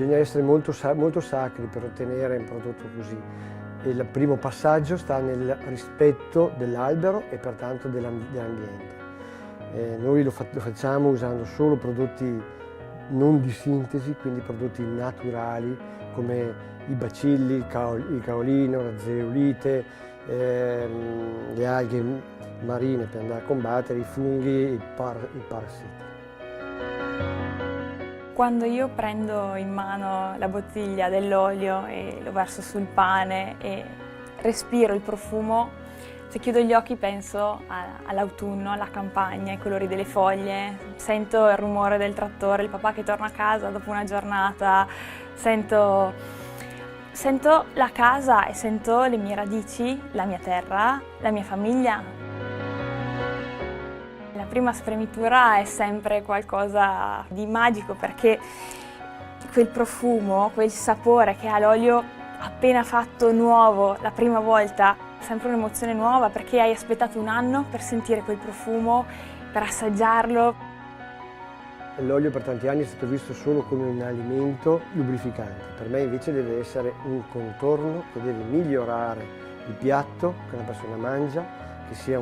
Bisogna essere molto sacri per ottenere un prodotto così. E il primo passaggio sta nel rispetto dell'albero e pertanto dell'ambiente. Noi lo facciamo usando solo prodotti non di sintesi, quindi prodotti naturali come i bacilli, il caolino, la zeolite, le alghe marine per andare a combattere i funghi, i parassiti. Quando io prendo in mano la bottiglia dell'olio e lo verso sul pane e respiro il profumo, se chiudo gli occhi penso all'autunno, alla campagna, ai colori delle foglie, sento il rumore del trattore, il papà che torna a casa dopo una giornata, sento la casa e sento le mie radici, la mia terra, la mia famiglia. La prima spremitura è sempre qualcosa di magico perché quel profumo, quel sapore che ha l'olio appena fatto nuovo la prima volta, è sempre un'emozione nuova perché hai aspettato un anno per sentire quel profumo, per assaggiarlo. L'olio per tanti anni è stato visto solo come un alimento lubrificante, per me invece deve essere un contorno che deve migliorare il piatto che una persona mangia, che sia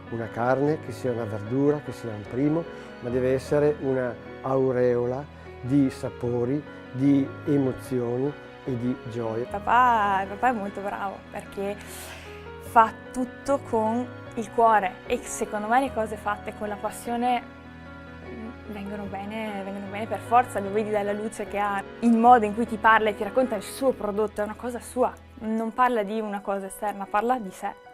una carne, che sia una verdura, che sia un primo, ma deve essere una aureola di sapori, di emozioni e di gioia. Il papà è molto bravo perché fa tutto con il cuore e secondo me le cose fatte con la passione vengono bene per forza, lo vedi dalla luce che ha, il modo in cui ti parla e ti racconta il suo prodotto, è una cosa sua, non parla di una cosa esterna, parla di sé.